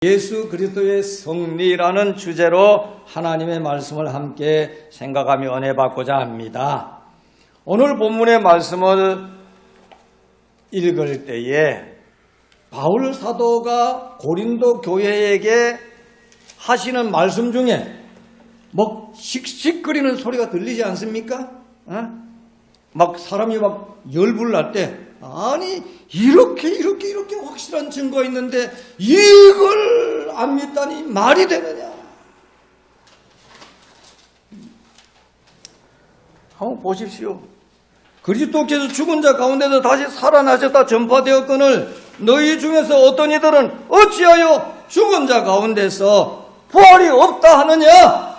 예수 그리스도의 승리라는 주제로 하나님의 말씀을 함께 생각하며 은혜 받고자 합니다. 오늘 본문의 말씀을 읽을 때에 바울 사도가 고린도 교회에게 하시는 말씀 중에 막 씩씩거리는 소리가 들리지 않습니까? 막 사람이 막 열불 날 때 아니 이렇게 확실한 증거가 있는데 이걸 안 믿다니 말이 되느냐. 한번 보십시오. 그리스도께서 죽은 자 가운데서 다시 살아나셨다 전파되었거늘 너희 중에서 어떤 이들은 어찌하여 죽은 자 가운데서 부활이 없다 하느냐.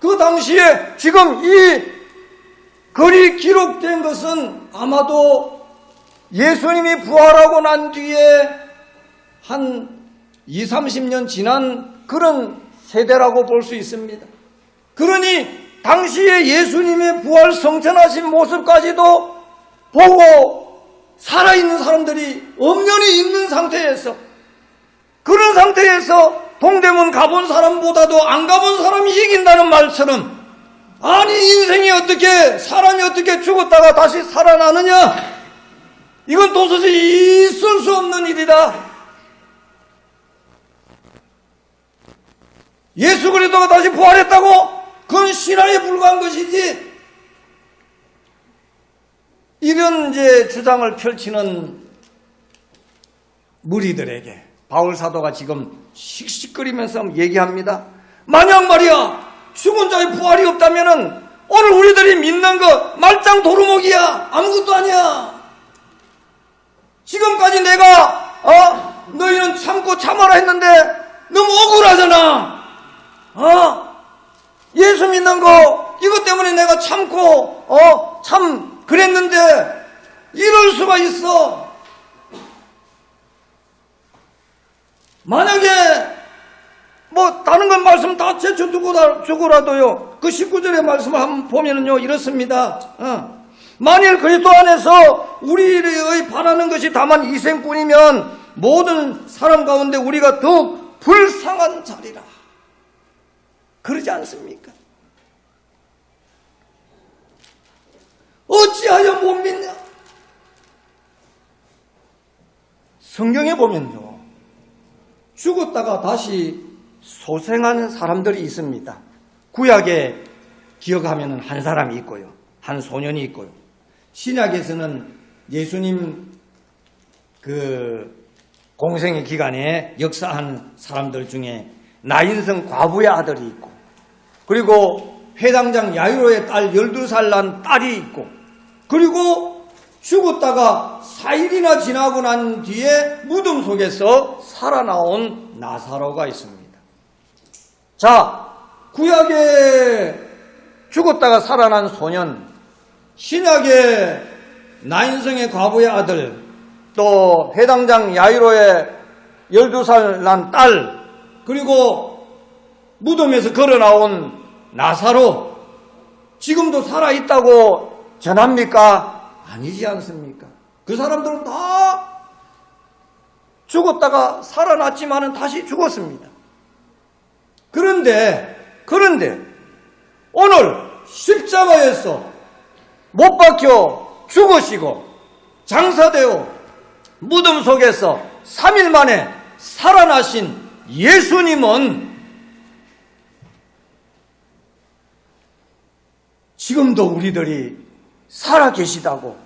그 당시에 지금 이 글이 기록된 것은 아마도 예수님이 부활하고 난 뒤에 한 20, 30년 지난 그런 세대라고 볼 수 있습니다. 그러니 당시에 예수님의 부활 성천하신 모습까지도 보고 살아있는 사람들이 엄연히 있는 상태에서, 그런 상태에서 동대문 가본 사람보다도 안 가본 사람이 이긴다는 말처럼, 아니 인생이 어떻게, 사람이 어떻게 죽었다가 다시 살아나느냐, 이건 도저히 있을 수 없는 일이다. 예수 그리스도가 다시 부활했다고? 그건 신화에 불과한 것이지. 이런 주장을 펼치는 무리들에게 바울 사도가 지금 씩씩거리면서 얘기합니다. 만약 말이야 죽은 자의 부활이 없다면은 오늘 우리들이 믿는 거 말짱 도루묵이야. 아무것도 아니야. 지금까지 내가 너희는 참고 참아라 했는데 너무 억울하잖아. 예수 믿는 거 이것 때문에 내가 참고 참 그랬는데 이럴 수가 있어. 만약에 뭐 다른 건 말씀 다 제쳐두고라도요 그 19절의 말씀을 한번 보면은요 이렇습니다. 만일 그리스도 안에서 우리의 바라는 것이 다만 이생뿐이면 모든 사람 가운데 우리가 더욱 불쌍한 자리라. 그러지 않습니까? 어찌하여 못 믿냐? 성경에 보면요 죽었다가 다시 소생하는 사람들이 있습니다. 구약에 기억하면 한 사람이 있고요, 한 소년이 있고요. 신약에서는 예수님 그 공생의 기간에 역사한 사람들 중에 나인성 과부의 아들이 있고, 그리고 회당장 야이로의 딸 12살 난 딸이 있고, 그리고 죽었다가 4일이나 지나고 난 뒤에 무덤 속에서 살아나온 나사로가 있습니다. 자, 구약에 죽었다가 살아난 소년, 신약의 나인성의 과부의 아들, 또 회당장 야이로의 12살 난 딸, 그리고 무덤에서 걸어나온 나사로, 지금도 살아있다고 전합니까? 아니지 않습니까? 그 사람들은 다 죽었다가 살아났지만은 다시 죽었습니다. 그런데 오늘 십자가에서 못 박혀 죽으시고 장사되어 무덤 속에서 3일 만에 살아나신 예수님은 지금도 우리들이 살아계시다고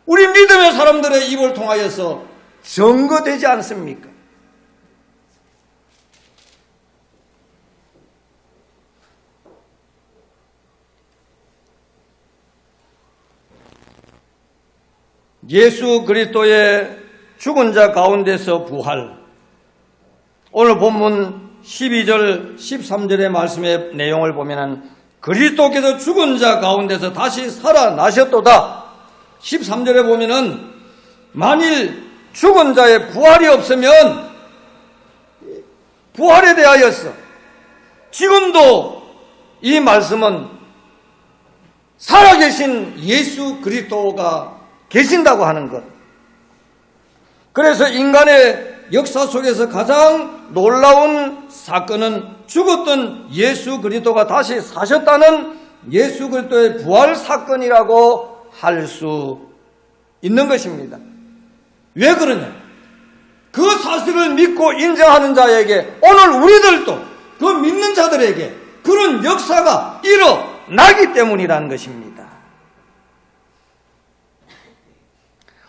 우리 믿음의 사람들의 입을 통하여서 증거되지 않습니까? 예수 그리스도의 죽은 자 가운데서 부활. 오늘 본문 12절 13절의 말씀의 내용을 보면은 그리스도께서 죽은 자 가운데서 다시 살아나셨도다. 13절에 보면은 만일 죽은 자의 부활이 없으면 부활에 대하여서 지금도 이 말씀은 살아계신 예수 그리스도가 계신다고 하는 것. 그래서 인간의 역사 속에서 가장 놀라운 사건은 죽었던 예수 그리스도가 다시 사셨다는 예수 그리스도의 부활 사건이라고 할 수 있는 것입니다. 왜 그러냐? 그 사실을 믿고 인정하는 자에게, 오늘 우리들도 그 믿는 자들에게 그런 역사가 일어나기 때문이라는 것입니다.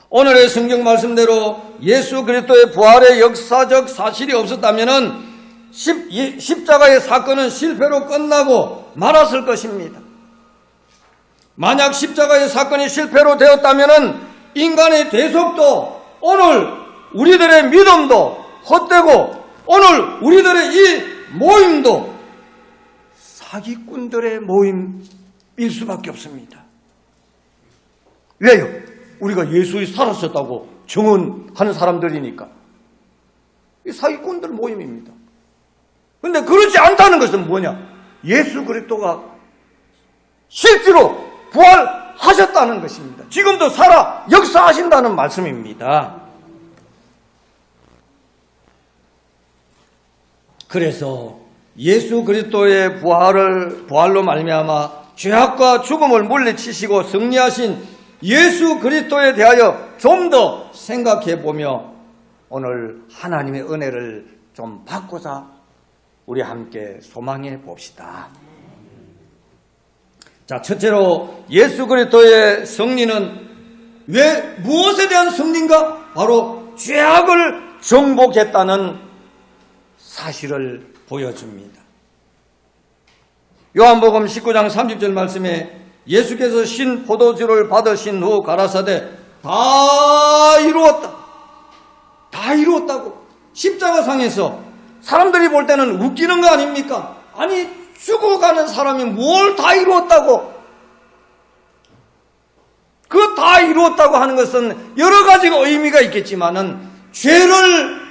오늘의 성경 말씀대로 예수 그리스도의 부활의 역사적 사실이 없었다면 십자가의 사건은 실패로 끝나고 말았을 것입니다. 만약 십자가의 사건이 실패로 되었다면 인간의 대속도, 오늘 우리들의 믿음도 헛되고, 오늘 우리들의 이 모임도 사기꾼들의 모임일 수밖에 없습니다. 왜요? 우리가 예수의 살았었다고 증언하는 사람들이니까. 이 사기꾼들 모임입니다. 그런데 그렇지 않다는 것은 뭐냐? 예수 그리스도가 실제로 부활하셨다는 것입니다. 지금도 살아 역사하신다는 말씀입니다. 그래서 예수 그리스도의 부활로 말미암아 죄악과 죽음을 물리치시고 승리하신 예수 그리스도에 대하여 좀 더 생각해 보며 오늘 하나님의 은혜를 좀 받고자 우리 함께 소망해 봅시다. 자, 첫째로 예수 그리스도의 승리는 무엇에 대한 승리인가? 바로 죄악을 정복했다는 사실을 보여줍니다. 요한복음 19장 30절 말씀에 예수께서 신 포도주를 받으신 후 가라사대 다 이루었다. 다 이루었다고. 십자가상에서 사람들이 볼 때는 웃기는 거 아닙니까? 아니, 죽어가는 사람이 뭘 다 이루었다고. 그 다 이루었다고 하는 것은 여러 가지가 의미가 있겠지만은 죄를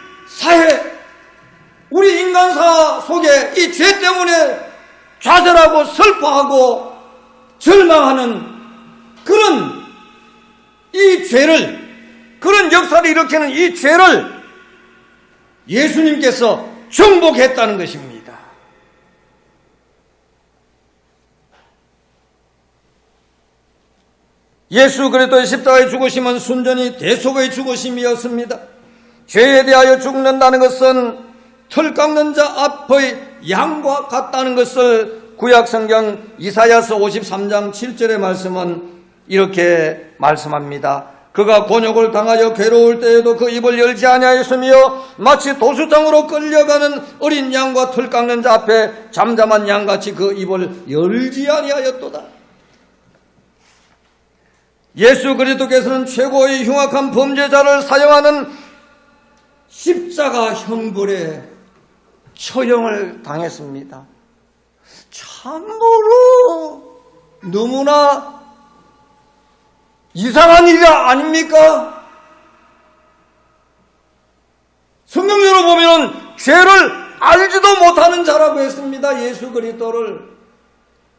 우리 인간사 속에 이 죄 때문에 좌절하고 슬퍼하고 절망하는 그런 이 죄를, 그런 역사를 일으키는 이 죄를 예수님께서 정복했다는 것입니다. 예수 그리스도의 십자가의 죽으심은 순전히 대속의 죽으심이었습니다. 죄에 대하여 죽는다는 것은 털 깎는 자 앞의 양과 같다는 것을 구약성경 이사야서 53장 7절의 말씀은 이렇게 말씀합니다. 그가 곤욕을 당하여 괴로울 때에도 그 입을 열지 아니하였으며 마치 도수장으로 끌려가는 어린 양과 털 깎는 자 앞에 잠잠한 양같이 그 입을 열지 아니하였도다. 예수 그리스도께서는 최고의 흉악한 범죄자를 사형하는 십자가 형벌에 처형을 당했습니다. 참으로 너무나 이상한 일이 아닙니까? 성경적으로 보면 죄를 알지도 못하는 자라고 했습니다. 예수 그리스도를.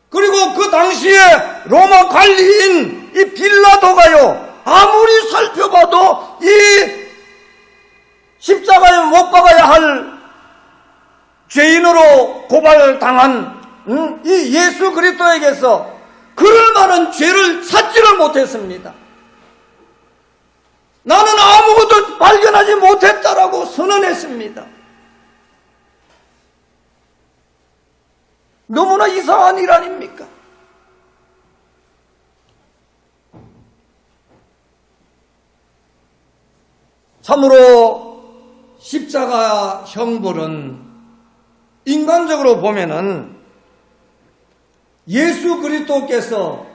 그리고 그 당시에 로마 관리인 이 빌라도가요, 아무리 살펴봐도 이 십자가에 못 박아야 할 죄인으로 고발당한 이 예수 그리스도에게서 그럴 만한 죄를 찾지를 못했습니다. 나는 아무것도 발견하지 못했다라고 선언했습니다. 너무나 이상한 일 아닙니까? 참으로 십자가 형벌은 인간적으로 보면은 예수 그리스도께서,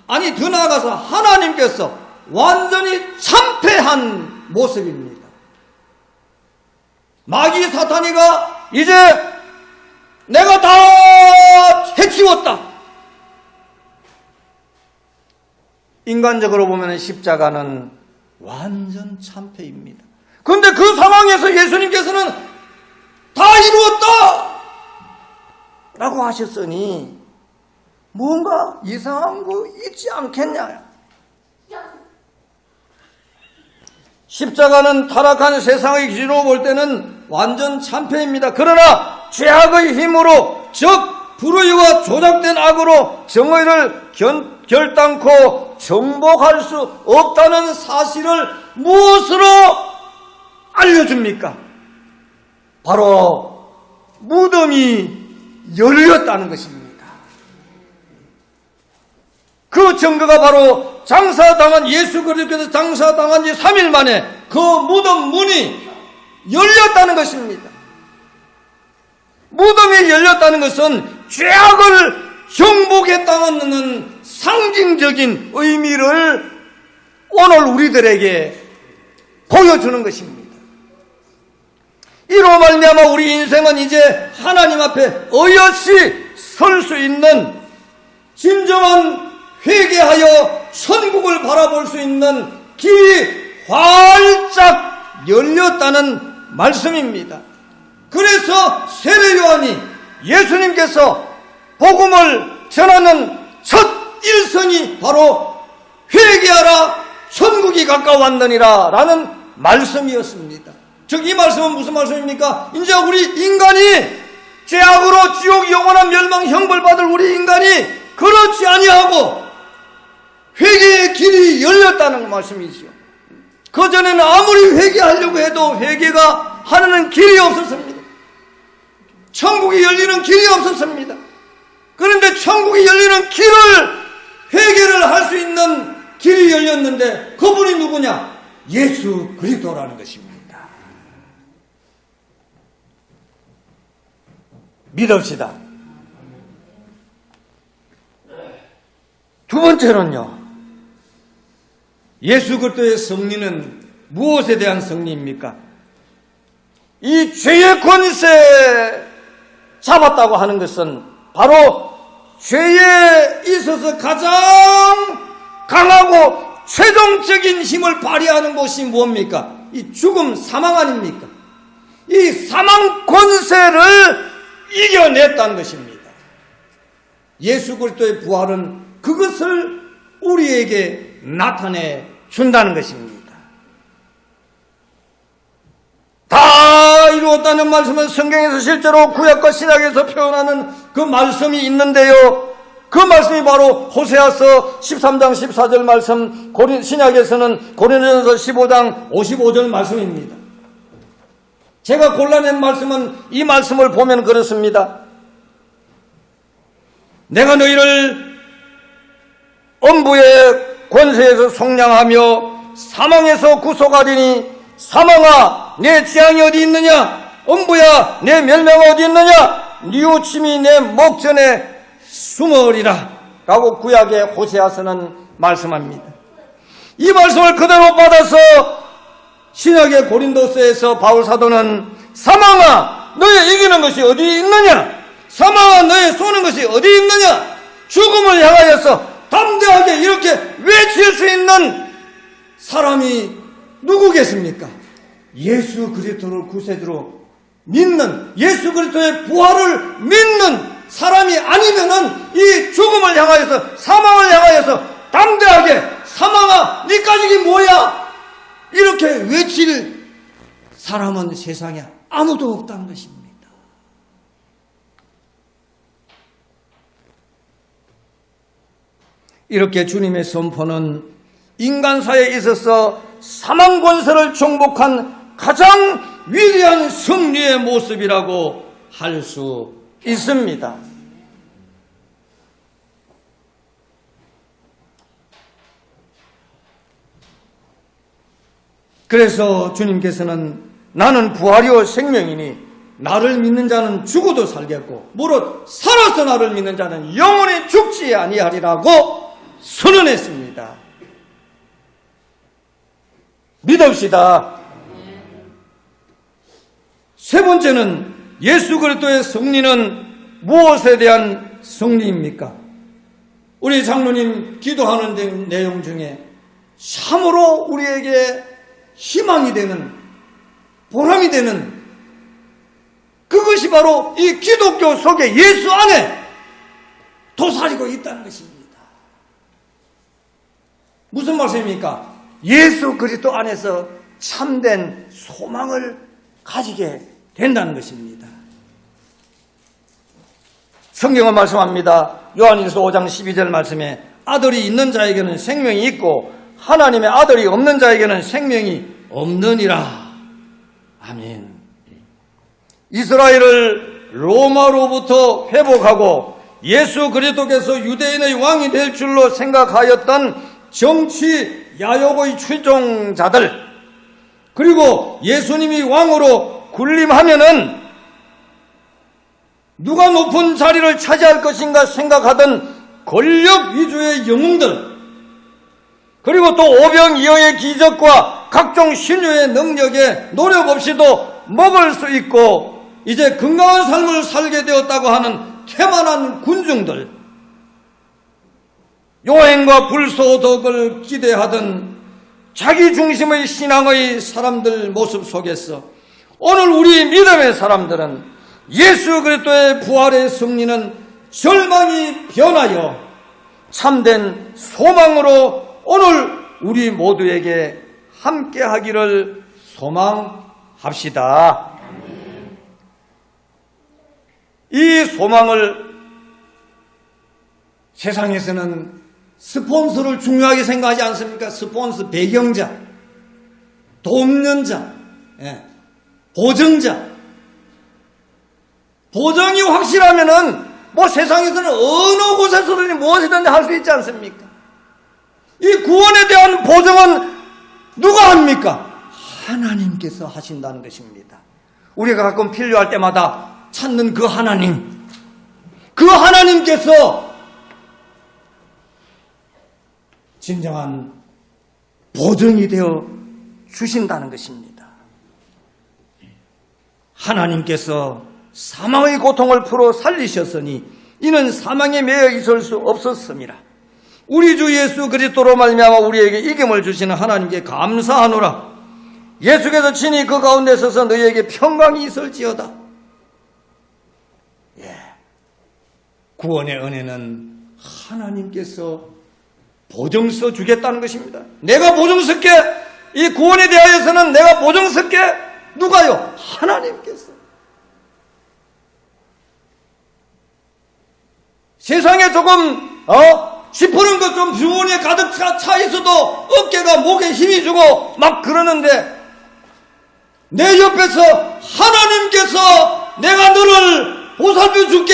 아니 더 나아가서 하나님께서 완전히 참패한 모습입니다. 마귀 사탄이가 이제 내가 다 해치웠다. 인간적으로 보면 십자가는 완전 참패입니다. 그런데 그 상황에서 예수님께서는 다 이루었다 라고 하셨으니 뭔가 이상한 거 있지 않겠냐. 십자가는 타락한 세상의 기준으로 볼 때는 완전 참패입니다. 그러나 죄악의 힘으로, 즉 불의와 조작된 악으로 정의를 결단코 정복할 수 없다는 사실을 무엇으로 알려줍니까? 바로 무덤이 열렸다는 것입니다. 그 증거가 바로 장사당한, 예수 그리스도께서 장사당한 지 3일 만에 그 무덤 문이 열렸다는 것입니다. 무덤이 열렸다는 것은 죄악을 정복했다는 상징적인 의미를 오늘 우리들에게 보여주는 것입니다. 이로 말미암아 우리 인생은 이제 하나님 앞에 어여시 설 수 있는, 진정한 회개하여 천국을 바라볼 수 있는 길이 활짝 열렸다는 말씀입니다. 그래서 세례 요한이 예수님께서 복음을 전하는 첫 일성이 바로 회개하라 천국이 가까웠느니라 라는 말씀이었습니다. 즉 이 말씀은 무슨 말씀입니까? 이제 우리 인간이 죄악으로 지옥 영원한 멸망 형벌 받을 우리 인간이 그렇지 아니하고 회개의 길이 열렸다는 말씀이죠. 그전에는 아무리 회개하려고 해도 회개가 하는 길이 없었습니다. 천국이 열리는 길이 없었습니다. 그런데 천국이 열리는 길을, 회개를 할 수 있는 길이 열렸는데 그분이 누구냐? 예수 그리스도라는 것입니다. 믿읍시다. 두 번째는요, 예수 그리스도의 승리는 무엇에 대한 승리입니까? 이 죄의 권세 잡았다고 하는 것은 바로 죄에 있어서 가장 강하고 최종적인 힘을 발휘하는 것이 뭡니까? 이 죽음, 사망 아닙니까? 이 사망 권세를 이겨냈다는 것입니다. 예수 그리스도의 부활은 그것을 우리에게 나타내 준다는 것입니다. 다 이루었다는 말씀은 성경에서 실제로 구약과 신약에서 표현하는 그 말씀이 있는데요. 그 말씀이 바로 호세아서 13장 14절 말씀, 신약에서는 고린도전서 15장 55절 말씀입니다. 제가 골라낸 말씀은 이 말씀을 보면 그렇습니다. 내가 너희를 엄부의 권세에서 속량하며 사망에서 구속하리니 사망아 내 재앙이 어디 있느냐? 엄부야 내 멸망이 어디 있느냐? 뉘우침이 내 목전에 숨으리라 라고 구약의 호세아서는 말씀합니다. 이 말씀을 그대로 받아서 신약의 고린도서에서 바울 사도는 사망아 너의 이기는 것이 어디 있느냐? 사망아 너의 쏘는 것이 어디 있느냐? 죽음을 향하여서 담대하게 이렇게 외칠 수 있는 사람이 누구겠습니까? 예수 그리스도를 구세주로 믿는, 예수 그리스도의 부활을 믿는 사람이 아니면은 이 죽음을 향하여서, 사망을 향하여서 담대하게 사망아 네 가족이 뭐야? 이렇게 외칠 사람은 세상에 아무도 없다는 것입니다. 이렇게 주님의 선포는 인간사에 있어서 사망 권세를 정복한 가장 위대한 승리의 모습이라고 할 수 있습니다. 그래서 주님께서는 나는 부활이요 생명이니 나를 믿는 자는 죽어도 살겠고 무릇 살아서 나를 믿는 자는 영원히 죽지 아니하리라고 선언했습니다. 믿읍시다. 세 번째는 예수 그리스도의 승리는 무엇에 대한 승리입니까? 우리 장로님 기도하는 내용 중에 참으로 우리에게 희망이 되는, 보람이 되는 그것이 바로 이 기독교 속에 예수 안에 도사리고 있다는 것입니다. 무슨 말씀입니까? 예수 그리스도 안에서 참된 소망을 가지게 된다는 것입니다. 성경은 말씀합니다. 요한일서 5장 12절 말씀에 아들이 있는 자에게는 생명이 있고 하나님의 아들이 없는 자에게는 생명이 없느니라. 아멘. 이스라엘을 로마로부터 회복하고 예수 그리스도께서 유대인의 왕이 될 줄로 생각하였던 정치 야욕의 추종자들, 그리고 예수님이 왕으로 군림하면은 누가 높은 자리를 차지할 것인가 생각하던 권력 위주의 영웅들, 그리고 또 오병이어의 기적과 각종 신유의 능력에 노력 없이도 먹을 수 있고 이제 건강한 삶을 살게 되었다고 하는 태만한 군중들, 요행과 불소덕을 기대하던 자기 중심의 신앙의 사람들 모습 속에서 오늘 우리 믿음의 사람들은 예수 그리스도의 부활의 승리는 절망이 변하여 참된 소망으로 오늘 우리 모두에게 함께하기를 소망합시다. 이 소망을 세상에서는 스폰서를 중요하게 생각하지 않습니까? 스폰서, 배경자, 돕는 자, 보정자. 보정이 확실하면은 뭐 세상에서는 어느 곳에서든 무엇이든지 할 수 있지 않습니까? 이 구원에 대한 보정은 누가 합니까? 하나님께서 하신다는 것입니다. 우리가 가끔 필요할 때마다 찾는 그 하나님, 그 하나님께서 진정한 보정이 되어 주신다는 것입니다. 하나님께서 사망의 고통을 풀어 살리셨으니 이는 사망에 매여 있을 수 없었습니다. 우리 주 예수 그리스도로 말미암아 우리에게 이김을 주시는 하나님께 감사하노라. 예수께서 친히 그 가운데 서서 너희에게 평강이 있을지어다. 구원의 은혜는 하나님께서 보증서 주겠다는 것입니다. 내가 보증서게, 이 구원에 대하여서는 내가 보증서게, 누가요? 하나님께서. 세상에 조금 시퍼런 것 좀 주머니에 가득 차 있어도 어깨가 목에 힘이 주고 막 그러는데 내 옆에서 하나님께서 내가 너를 보살펴 줄게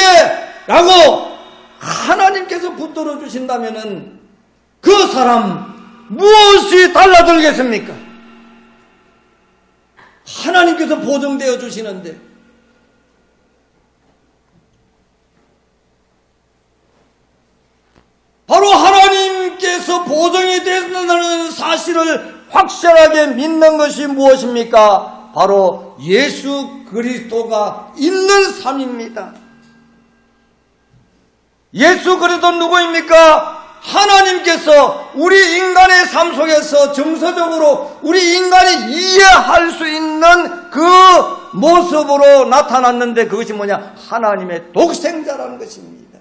라고 하나님께서 붙들어 주신다면은 그 사람 무엇이 달라들겠습니까? 하나님께서 보증되어 주시는데 바로 하나님께서 보증이 된다는 사실을 확실하게 믿는 것이 무엇입니까? 바로 예수 그리스도가 있는 삶입니다. 예수 그리스도 누구입니까? 하나님께서 우리 인간의 삶 속에서 정서적으로 우리 인간이 이해할 수 있는 그 모습으로 나타났는데 그것이 뭐냐? 하나님의 독생자라는 것입니다.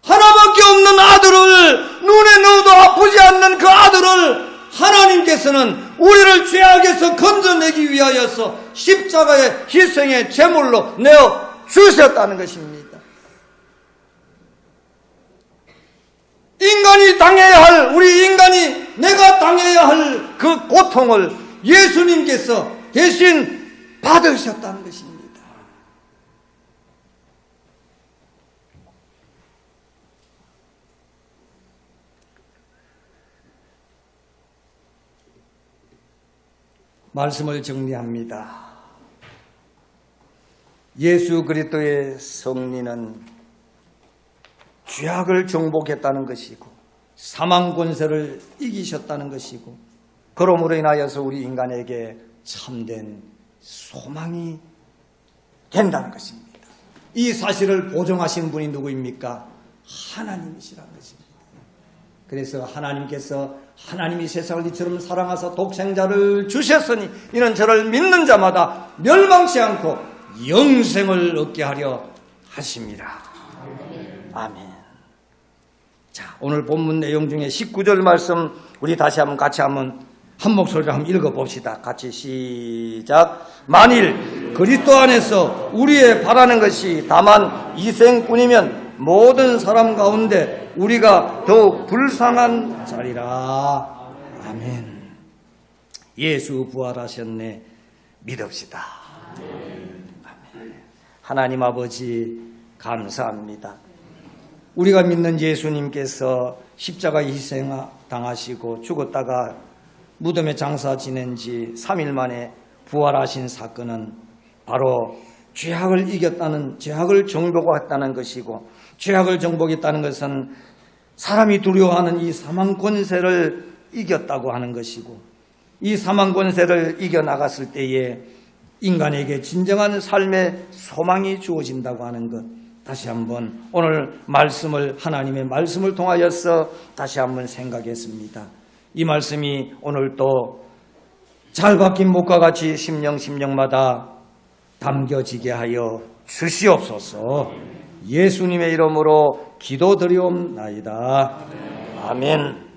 하나밖에 없는 아들을, 눈에 넣어도 아프지 않는 그 아들을 하나님께서는 우리를 죄악에서 건져내기 위하여서 십자가의 희생의 제물로 내어 주셨다는 것입니다. 인간이 당해야 할, 우리 인간이 내가 당해야 할 그 고통을 예수님께서 대신 받으셨다는 것입니다. 말씀을 정리합니다. 예수 그리스도의 승리는 죄악을 정복했다는 것이고 사망 권세를 이기셨다는 것이고 그러므로 인하여서 우리 인간에게 참된 소망이 된다는 것입니다. 이 사실을 보증하신 분이 누구입니까? 하나님이시라는 것입니다. 그래서 하나님께서 하나님이 세상을 이처럼 사랑하사 독생자를 주셨으니 이는 저를 믿는 자마다 멸망치 않고 영생을 얻게 하려 하십니다. 아멘. 자, 오늘 본문 내용 중에 19절 말씀 우리 다시 한번 같이 한번 한 목소리로 한번 읽어봅시다. 같이 시작. 만일 그리스도 안에서 우리의 바라는 것이 다만 이생뿐이면 모든 사람 가운데 우리가 더욱 불쌍한 자리라. 아멘. 예수 부활하셨네. 믿읍시다. 아멘. 하나님 아버지 감사합니다. 우리가 믿는 예수님께서 십자가에 희생당하시고 죽었다가 무덤에 장사 지낸 지 3일 만에 부활하신 사건은 바로 죄악을 이겼다는, 죄악을 정복했다는 것이고, 죄악을 정복했다는 것은 사람이 두려워하는 이 사망 권세를 이겼다고 하는 것이고, 이 사망 권세를 이겨나갔을 때에 인간에게 진정한 삶의 소망이 주어진다고 하는 것, 다시 한번 오늘 말씀을, 하나님의 말씀을 통하여서 다시 한번 생각했습니다. 이 말씀이 오늘 또 잘 박힌 목과 같이 심령마다 담겨지게 하여 주시옵소서. 예수님의 이름으로 기도드리옵나이다. 아멘.